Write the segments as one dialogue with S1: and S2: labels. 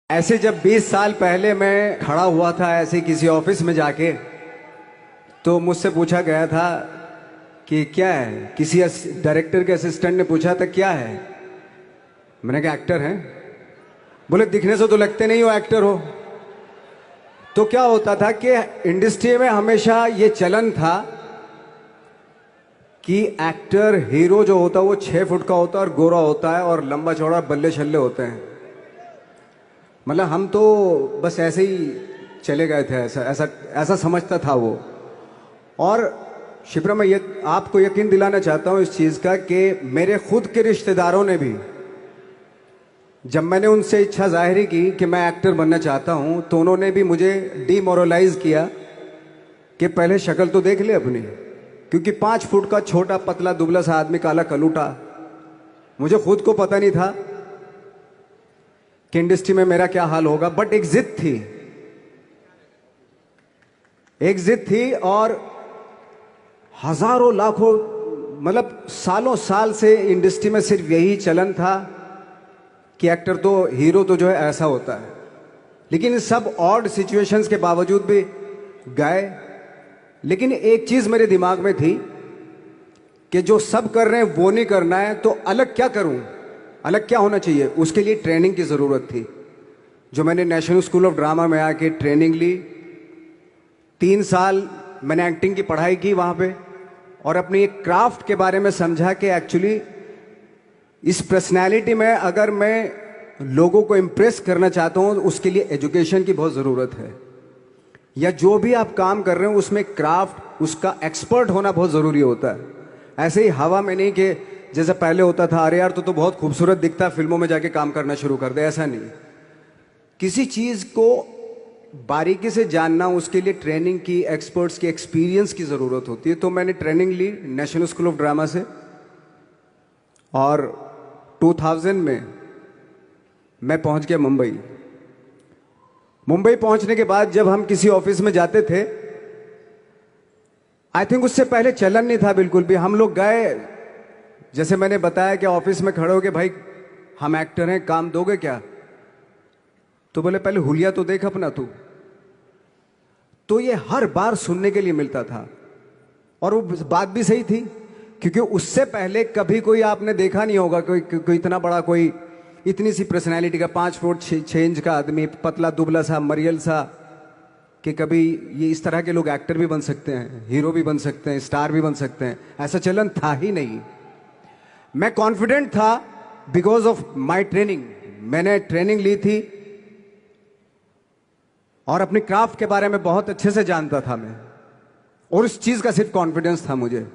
S1: ऐसे जब 20 साल पहले मैं खड़ा हुआ था ऐसे किसी ऑफिस में जाके, तो मुझसे पूछा गया था कि क्या है। किसी डायरेक्टर के असिस्टेंट ने पूछा था क्या है। मैंने कहा एक्टर हैं। बोले दिखने से तो लगते नहीं हो एक्टर हो। तो क्या होता था कि इंडस्ट्री में हमेशा ये चलन था कि एक्टर हीरो जो होता है वो 6 फुट का होता है और गोरा होता है और लंबा चौड़ा बल्ले छल्ले होते हैं। मतलब हम तो बस ऐसे ही चले गए थे, ऐसा ऐसा ऐसा समझता था वो। और शिप्रा, मैं ये आपको यकीन दिलाना चाहता हूँ इस चीज़ का कि मेरे खुद के रिश्तेदारों ने भी, जब मैंने उनसे इच्छा जाहिर की कि मैं एक्टर बनना चाहता हूँ, तो उन्होंने भी मुझे डीमोरलाइज किया कि पहले शक्ल तो देख ले अपनी, क्योंकि 5 फुट का छोटा पतला दुबला सा आदमी, काला कलूटा। मुझे खुद को पता नहीं था कि इंडस्ट्री में मेरा क्या हाल होगा, बट एक जिद थी, एक जिद थी। और हजारों लाखों, मतलब सालों साल से इंडस्ट्री में सिर्फ यही चलन था कि एक्टर तो, हीरो तो जो है ऐसा होता है। लेकिन इन सब ऑड सिचुएशंस के बावजूद भी गए। लेकिन एक चीज मेरे दिमाग में थी कि जो सब कर रहे हैं वो नहीं करना है, तो अलग क्या करूं, अलग क्या होना चाहिए। उसके लिए ट्रेनिंग की ज़रूरत थी, जो मैंने नेशनल स्कूल ऑफ ड्रामा में आके ट्रेनिंग ली। 3 साल मैंने एक्टिंग की पढ़ाई की वहाँ पे, और अपनी एक क्राफ्ट के बारे में समझा कि एक्चुअली इस पर्सनैलिटी में अगर मैं लोगों को इम्प्रेस करना चाहता हूँ, उसके लिए एजुकेशन की बहुत ज़रूरत है। या जो भी आप काम कर रहे हो उसमें क्राफ्ट, उसका एक्सपर्ट होना बहुत ज़रूरी होता है। ऐसे ही हवा में नहीं कि जैसे पहले होता था, अरे यार तो बहुत खूबसूरत दिखता है, फिल्मों में जाके काम करना शुरू कर दे। ऐसा नहीं, किसी चीज़ को बारीकी से जानना, उसके लिए ट्रेनिंग की, एक्सपर्ट्स की, एक्सपीरियंस की ज़रूरत होती है। तो मैंने ट्रेनिंग ली नेशनल स्कूल ऑफ ड्रामा से, और 2000 में मैं पहुंच गया मुंबई। मुंबई पहुंचने के बाद जब हम किसी ऑफिस में जाते थे, आई थिंक उससे पहले चलन नहीं था बिल्कुल भी। हम लोग गए, जैसे मैंने बताया कि ऑफिस में खड़े हो के, भाई हम एक्टर हैं, काम दोगे क्या। तो बोले पहले हुलिया तो देख अपना तू। तो ये हर बार सुनने के लिए मिलता था, और वो बात भी सही थी, क्योंकि उससे पहले कभी कोई आपने देखा नहीं होगा कोई इतना बड़ा, कोई इतनी सी पर्सनैलिटी का 5 फुट 6 इंच का आदमी, पतला दुबला सा मरियल सा, कि कभी ये इस तरह के लोग एक्टर भी बन सकते हैं, हीरो भी बन सकते हैं, स्टार भी बन सकते हैं। ऐसा चलन था ही नहीं। मैं कॉन्फिडेंट था बिकॉज ऑफ माई ट्रेनिंग। मैंने ट्रेनिंग ली थी और अपनी क्राफ्ट के बारे में बहुत अच्छे से जानता था मैं, और उस चीज का सिर्फ कॉन्फिडेंस था मुझे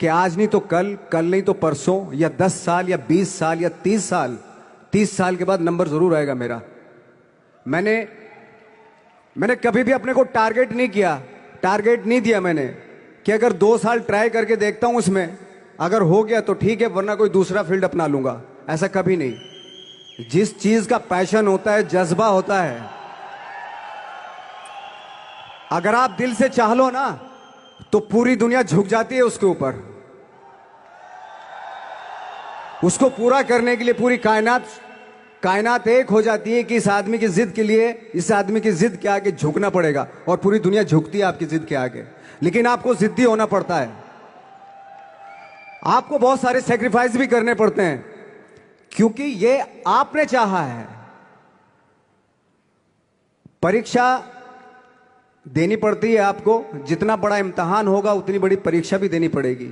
S1: कि आज नहीं तो कल, कल नहीं तो परसों, या 10 साल या 20 साल या 30 साल, 30 साल के बाद नंबर जरूर आएगा मेरा। मैंने कभी भी अपने को टारगेट नहीं किया, टारगेट नहीं दिया मैंने कि अगर 2 साल ट्राई करके देखता हूं, उसमें अगर हो गया तो ठीक है, वरना कोई दूसरा फील्ड अपना लूंगा। ऐसा कभी नहीं। जिस चीज का पैशन होता है, जज्बा होता है, अगर आप दिल से चाह लो ना, तो पूरी दुनिया झुक जाती है उसके ऊपर। उसको पूरा करने के लिए पूरी कायनात एक हो जाती है कि इस आदमी की जिद के लिए, इस आदमी की जिद के आगे झुकना पड़ेगा, और पूरी दुनिया झुकती है आपकी जिद के आगे। लेकिन आपको जिद्दी होना पड़ता है, आपको बहुत सारे सेक्रीफाइस भी करने पड़ते हैं, क्योंकि ये आपने चाहा है। परीक्षा देनी पड़ती है आपको, जितना बड़ा इम्तहान होगा उतनी बड़ी परीक्षा भी देनी पड़ेगी।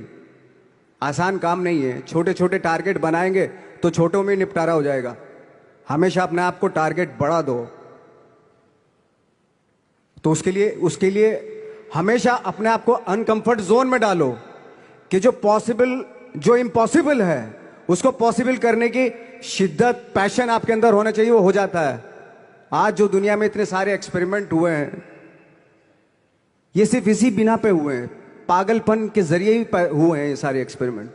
S1: आसान काम नहीं है। छोटे छोटे टारगेट बनाएंगे तो छोटों में निपटारा हो जाएगा। हमेशा अपने आप को टारगेट बढ़ा दो। तो उसके लिए हमेशा अपने आप को अनकंफर्ट जोन में डालो, कि जो इम्पॉसिबल है उसको पॉसिबल करने की शिद्दत, पैशन आपके अंदर होना चाहिए, वो हो जाता है। आज जो दुनिया में इतने सारे एक्सपेरिमेंट हुए हैं, ये सिर्फ इसी बिना पे हुए हैं, पागलपन के जरिए ही हुए हैं ये सारे एक्सपेरिमेंट।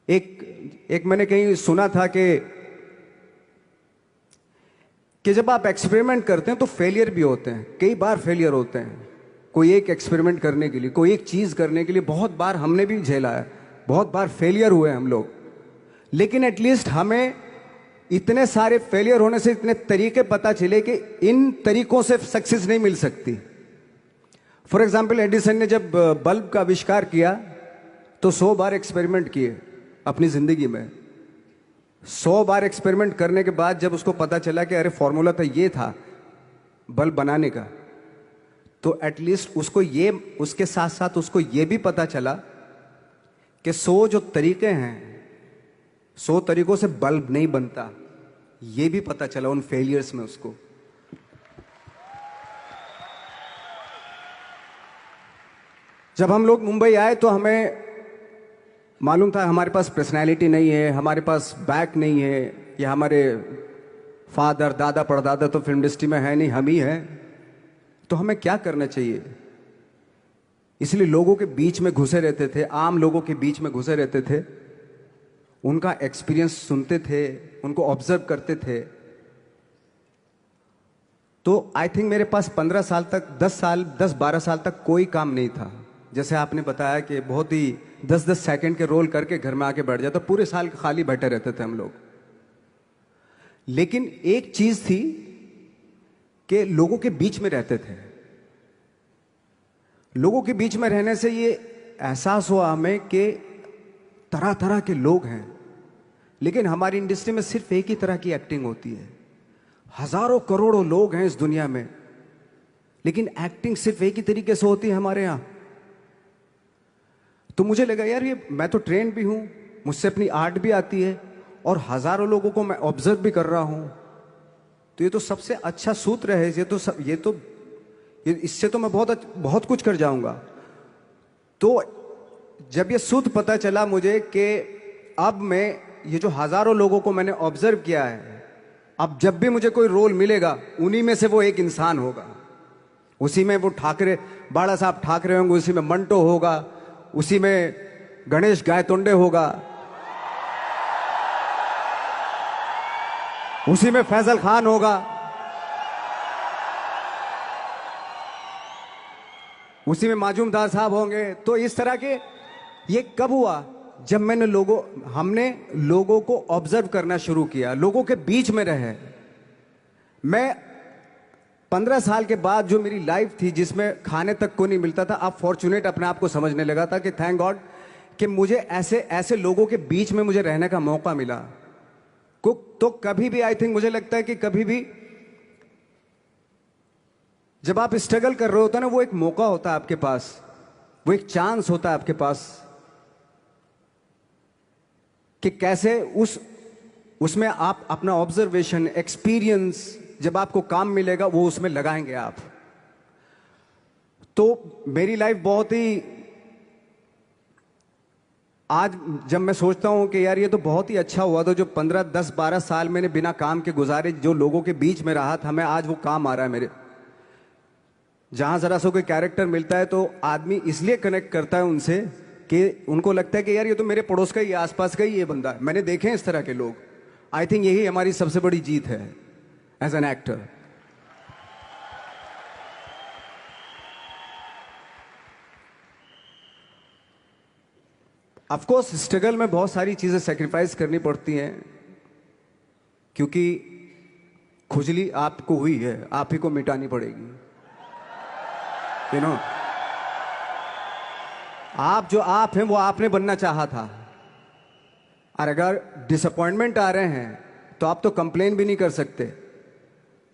S1: एक मैंने कहीं सुना था कि जब आप एक्सपेरिमेंट करते हैं तो फेलियर भी होते हैं, कई बार फेलियर होते हैं। कोई एक एक्सपेरिमेंट करने के लिए, कोई एक चीज करने के लिए बहुत बार हमने भी झेला है, बहुत बार फेलियर हुए हम लोग। लेकिन एटलीस्ट हमें इतने सारे फेलियर होने से इतने तरीके पता चले कि इन तरीकों से सक्सेस नहीं मिल सकती। फॉर एग्जाम्पल, एडिसन ने जब बल्ब का आविष्कार किया तो 100 बार एक्सपेरिमेंट किए अपनी जिंदगी में। 100 बार एक्सपेरिमेंट करने के बाद जब उसको पता चला कि अरे फॉर्मूला तो ये था बल्ब बनाने का, तो एटलीस्ट उसको ये, उसके साथ साथ उसको ये भी पता चला कि 100 जो तरीके हैं, 100 तरीकों से बल्ब नहीं बनता, ये भी पता चला उन फेलियर्स में उसको। जब हम लोग मुंबई आए तो हमें मालूम था हमारे पास पर्सनैलिटी नहीं है, हमारे पास बैक नहीं है, या हमारे फादर दादा परदादा तो फिल्म इंडस्ट्री में है नहीं, हम ही हैं, तो हमें क्या करना चाहिए। इसलिए लोगों के बीच में घुसे रहते थे, आम लोगों के बीच में घुसे रहते थे, उनका एक्सपीरियंस सुनते थे, उनको ऑब्जर्व करते थे। तो आई थिंक मेरे पास 15 साल तक, 10-12 साल तक कोई काम नहीं था। जैसे आपने बताया कि बहुत ही 10-10 सेकंड के रोल करके घर में आके बैठ जाता, पूरे साल खाली बैठे रहते थे हम लोग। लेकिन एक चीज थी कि लोगों के बीच में रहते थे। लोगों के बीच में रहने से ये एहसास हुआ हमें कि तरह तरह के लोग हैं, लेकिन हमारी इंडस्ट्री में सिर्फ एक ही तरह की एक्टिंग होती है। हजारों करोड़ों लोग हैं इस दुनिया में, लेकिन एक्टिंग सिर्फ एक ही तरीके से होती है हमारे यहां। तो मुझे लगा यार, ये मैं तो ट्रेन भी हूं, मुझसे अपनी आर्ट भी आती है, और हजारों लोगों को मैं ऑब्जर्व भी कर रहा हूं, तो ये तो सबसे अच्छा सूत्र है। इससे तो मैं बहुत कुछ कर जाऊंगा। तो जब ये सूत्र पता चला मुझे कि अब मैं ये जो हजारों लोगों को मैंने ऑब्जर्व किया है, अब जब भी मुझे कोई रोल मिलेगा उन्हीं में से वो एक इंसान होगा। उसी में वो ठाकरे, बाला साहब ठाकरे होंगे, उसी में मंटो होगा, उसी में गणेश गायतोंडे होगा, उसी में फैजल खान होगा, उसी में माजूमदार साहब होंगे। तो इस तरह के, ये कब हुआ? जब हमने लोगों को ऑब्जर्व करना शुरू किया, लोगों के बीच में रहे। मैं 15 साल के बाद जो मेरी लाइफ थी जिसमें खाने तक को नहीं मिलता था, अब फॉर्चुनेट अपने आप को समझने लगा था कि थैंक गॉड कि मुझे ऐसे ऐसे लोगों के बीच में मुझे रहने का मौका मिला। तो कभी भी, आई थिंक मुझे लगता है कि कभी भी जब आप स्ट्रगल कर रहे होते हैं ना, वो एक मौका होता है आपके पास, वो एक चांस होता है आपके पास कि कैसे उसमें आप अपना ऑब्जर्वेशन, एक्सपीरियंस, जब आपको काम मिलेगा वो उसमें लगाएंगे आप। तो मेरी लाइफ बहुत ही, आज जब मैं सोचता हूं कि यार ये तो बहुत ही अच्छा हुआ, तो जो 15, 10, 12 साल मैंने बिना काम के गुजारे, जो लोगों के बीच में रहा था मैं, आज वो काम आ रहा है मेरे। जहां जरा सा कोई कैरेक्टर मिलता है तो आदमी इसलिए कनेक्ट करता है उनसे कि उनको लगता है कि यार ये तो मेरे पड़ोस का ही, आसपास का ही ये बंदा है। मैंने देखे हैं इस तरह के लोग। आई थिंक यही हमारी सबसे बड़ी जीत है as an actor. Of course struggle में बहुत सारी चीजें सेक्रीफाइस करनी पड़ती हैं, क्योंकि खुजली आपको हुई है, आप ही को मिटानी पड़ेगी। यू नो, आप जो आप हैं वो आपने बनना चाहा था, और अगर डिसअपॉइंटमेंट आ रहे हैं तो आप तो कंप्लेन भी नहीं कर सकते,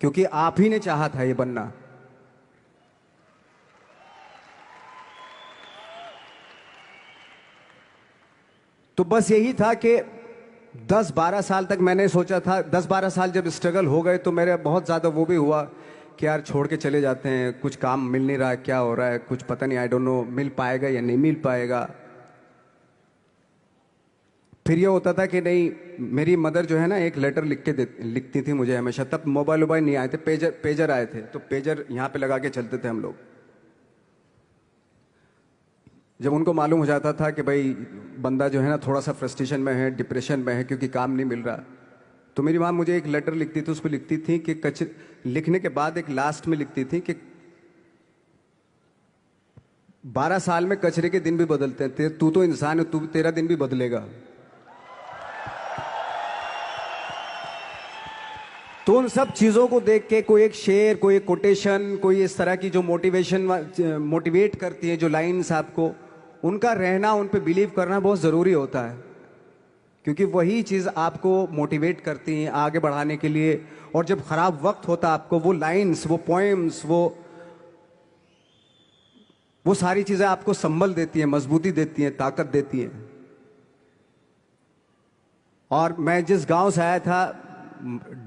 S1: क्योंकि आप ही ने चाहा था ये बनना। तो बस यही था कि 10-12 साल तक मैंने सोचा था, 10-12 साल जब स्ट्रगल हो गए तो मेरे बहुत ज़्यादा वो भी हुआ कि यार छोड़ के चले जाते हैं, कुछ काम मिल नहीं रहा है, क्या हो रहा है कुछ पता नहीं, आई डोंट नो मिल पाएगा या नहीं मिल पाएगा। फिर ये होता था कि नहीं, मेरी मदर जो है ना एक लेटर लिखती थी मुझे हमेशा। तब मोबाइल नहीं आए थे, पेजर आए थे, तो पेजर यहाँ पे लगा के चलते थे हम लोग। जब उनको मालूम हो जाता था कि भाई बंदा जो है ना थोड़ा सा फ्रस्ट्रेशन में है, डिप्रेशन में है, क्योंकि काम नहीं मिल रहा, तो मेरी माँ मुझे एक लेटर लिखती थी। उसको लिखती थी कि लिखने के बाद एक लास्ट में लिखती थी कि 12 साल में कचरे के दिन भी बदलते हैं, तू तो इंसान है, तेरा दिन भी बदलेगा। तो उन सब चीज़ों को देख के कोई एक शेर, कोई एक कोटेशन, कोई इस तरह की जो मोटिवेट करती है जो लाइंस आपको, उनका रहना, उन पे बिलीव करना बहुत ज़रूरी होता है, क्योंकि वही चीज़ आपको मोटिवेट करती हैं आगे बढ़ाने के लिए। और जब खराब वक्त होता है आपको, वो लाइंस, वो पोएम्स, वो सारी चीज़ें आपको संबल देती हैं, मजबूती देती हैं, ताकत देती हैं। और मैं जिस गांव से आया था,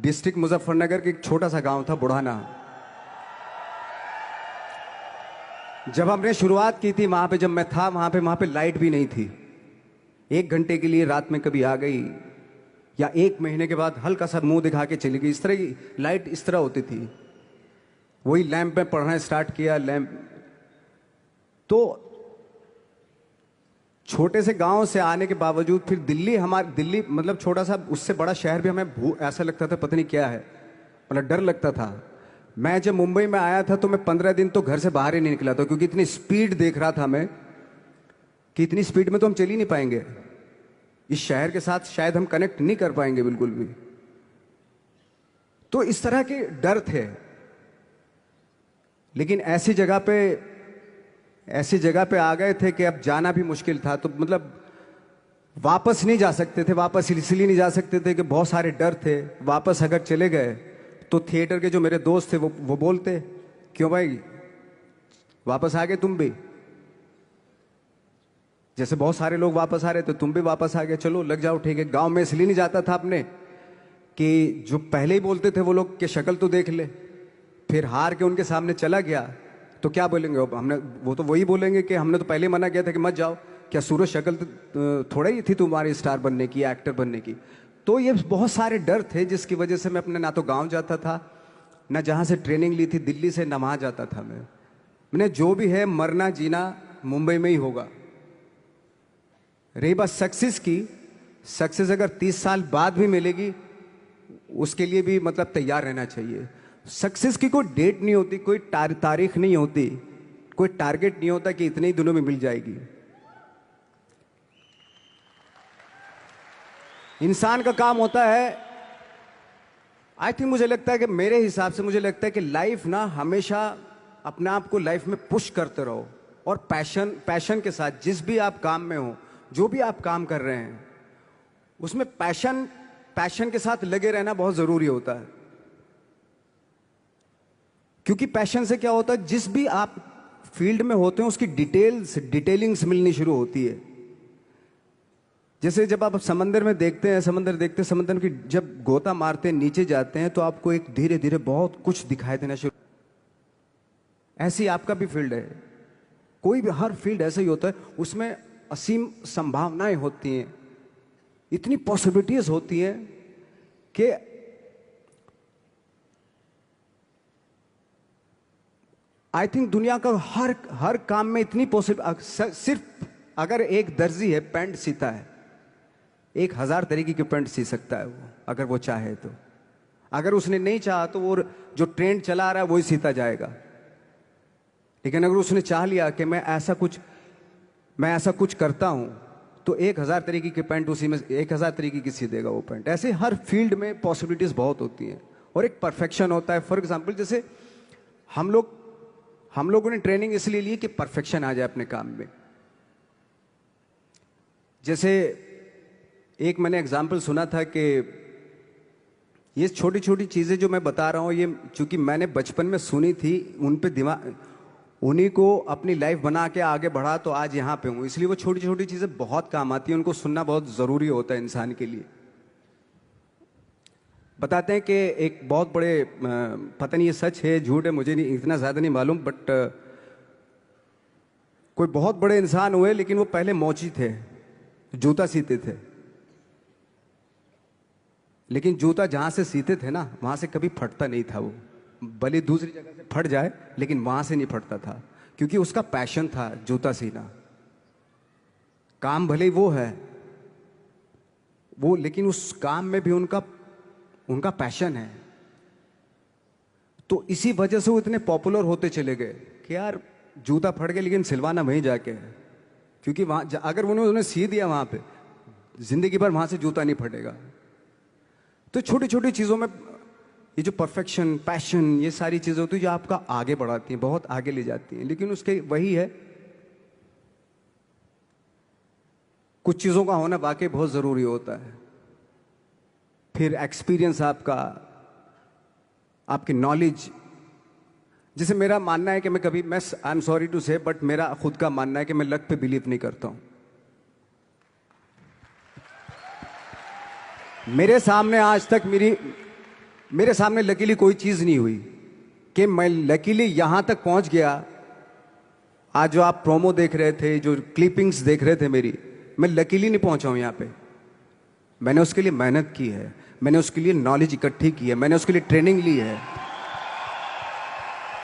S1: डिस्ट्रिक्ट मुजफ्फरनगर के एक छोटा सा गांव था बुढ़ाना। जब हमने शुरुआत की थी वहां पे, जब मैं था वहां पे लाइट भी नहीं थी। 1 घंटे के लिए रात में कभी आ गई, या 1 महीने के बाद हल्का सा मुंह दिखा के चली गई। इस तरह की लाइट इस तरह होती थी। वही लैंप में पढ़ना स्टार्ट किया, लैंप। तो छोटे से गांव से आने के बावजूद फिर दिल्ली मतलब छोटा सा, उससे बड़ा शहर भी हमें ऐसा लगता था पता नहीं क्या है, मतलब डर लगता था। मैं जब मुंबई में आया था तो मैं 15 दिन तो घर से बाहर ही नहीं निकला था, क्योंकि इतनी स्पीड देख रहा था मैं कि इतनी स्पीड में तो हम चल ही नहीं पाएंगे, इस शहर के साथ शायद हम कनेक्ट नहीं कर पाएंगे बिल्कुल भी। तो इस तरह के डर थे। लेकिन ऐसी जगह पे आ गए थे कि अब जाना भी मुश्किल था। तो मतलब वापस नहीं जा सकते थे। वापस इसलिए नहीं जा सकते थे कि बहुत सारे डर थे। वापस अगर चले गए तो थिएटर के जो मेरे दोस्त थे वो बोलते, क्यों भाई वापस आ गए तुम भी, जैसे बहुत सारे लोग वापस आ रहे थे तुम भी वापस आ गए, चलो लग जाओ ठीक है। गांव में इसलिए नहीं जाता था अपने कि जो पहले ही बोलते थे वो लोग कि शक्ल तो देख ले, फिर हार के उनके सामने चला गया तो क्या बोलेंगे हमने, वो तो वही बोलेंगे कि हमने तो पहले मना किया था कि मत जाओ, क्या सूरज शक्ल थोड़ा ही थी तुम्हारी स्टार बनने की, एक्टर बनने की। तो ये बहुत सारे डर थे जिसकी वजह से मैं अपने ना तो गांव जाता था, ना जहां से ट्रेनिंग ली थी दिल्ली से, ना वहां जाता था। मैंने जो भी है मरना जीना मुंबई में ही होगा। रही बात सक्सेस की, सक्सेस अगर 30 साल बाद भी मिलेगी उसके लिए भी मतलब तैयार रहना चाहिए। सक्सेस की कोई डेट नहीं होती, कोई तारीख नहीं होती, कोई टारगेट नहीं होता कि इतने ही दिनों में मिल जाएगी। इंसान का काम होता है, आई थिंक मुझे लगता है कि मेरे हिसाब से मुझे लगता है कि लाइफ ना हमेशा अपने आप को लाइफ में पुश करते रहो, और पैशन के साथ जिस भी आप काम में हो, जो भी आप काम कर रहे हैं उसमें पैशन के साथ लगे रहना बहुत जरूरी होता है। क्योंकि पैशन से क्या होता है, जिस भी आप फील्ड में होते हैं उसकी डिटेलिंग्स मिलनी शुरू होती है। जैसे जब आप समंदर में देखते हैं, समंदर की जब गोता मारते हैं, नीचे जाते हैं, तो आपको एक धीरे धीरे बहुत कुछ दिखाई देना शुरू। ऐसी आपका भी फील्ड है, कोई भी हर फील्ड ऐसा ही होता है, उसमें असीम संभावनाएं होती हैं, इतनी पॉसिबिलिटीज होती हैं कि आई थिंक दुनिया का हर काम में इतनी सिर्फ अगर एक दर्जी है पैंट सीता है, 1000 तरीके की पैंट सी सकता है वो, अगर वो चाहे तो। अगर उसने नहीं चाहा तो वो जो ट्रेंड चला आ रहा है वही सीता जाएगा। लेकिन अगर उसने चाह लिया कि मैं ऐसा कुछ करता हूं, तो 1000 तरीके की पैंट उसी में 1000 तरीके की सी देगा वो पैंट। ऐसे हर फील्ड में पॉसिबिलिटीज बहुत होती हैं, और एक परफेक्शन होता है। फॉर एग्जाम्पल जैसे हम लोगों ने ट्रेनिंग इसलिए ली कि परफेक्शन आ जाए अपने काम में। जैसे एक मैंने एग्जाम्पल सुना था कि ये छोटी छोटी चीजें जो मैं बता रहा हूं, ये चूंकि मैंने बचपन में सुनी थी, उन पे दिमाग, उन्हीं को अपनी लाइफ बना के आगे बढ़ा तो आज यहां पे हूं। इसलिए वो छोटी छोटी चीजें बहुत काम आती हैं, उनको सुनना बहुत जरूरी होता है इंसान के लिए। बताते हैं कि एक बहुत बड़े, पता नहीं ये सच है झूठ है, मुझे नहीं इतना ज्यादा नहीं मालूम, बट कोई बहुत बड़े इंसान हुए, लेकिन वो पहले मोची थे, जूता सीते थे। लेकिन जूता जहां से सीते थे ना, वहां से कभी फटता नहीं था वो, भले दूसरी जगह से फट जाए लेकिन वहां से नहीं फटता था, क्योंकि उसका पैशन था जूता सीना। काम भले वो है वो, लेकिन उस काम में भी उनका पैशन है। तो इसी वजह से वो इतने पॉपुलर होते चले गए कि यार जूता फट गया लेकिन सिलवाना वहीं जाके है, क्योंकि वहां अगर उन्होंने सी दिया वहां पे, जिंदगी भर वहां से जूता नहीं फटेगा। तो छोटी छोटी चीजों में ये जो परफेक्शन, पैशन, ये सारी चीज़ें होती है जो आपका आगे बढ़ाती हैं, बहुत आगे ले जाती हैं। लेकिन उसके वही है, कुछ चीज़ों का होना वाकई बहुत ज़रूरी होता है। फिर एक्सपीरियंस आपका, आपकी नॉलेज। जैसे मेरा मानना है कि मैं आई एम सॉरी टू से, बट मेरा खुद का मानना है कि मैं लक पे बिलीव नहीं करता हूं। मेरे सामने आज तक मेरे सामने लकीली कोई चीज़ नहीं हुई कि मैं लकीली यहां तक पहुंच गया। आज जो आप प्रोमो देख रहे थे, जो क्लिपिंग्स देख रहे थे मेरी, मैं लकीली नहीं पहुंचा हूं यहां पे। मैंने उसके लिए मेहनत की है, मैंने उसके लिए नॉलेज इकट्ठी की है, मैंने उसके लिए ट्रेनिंग ली है।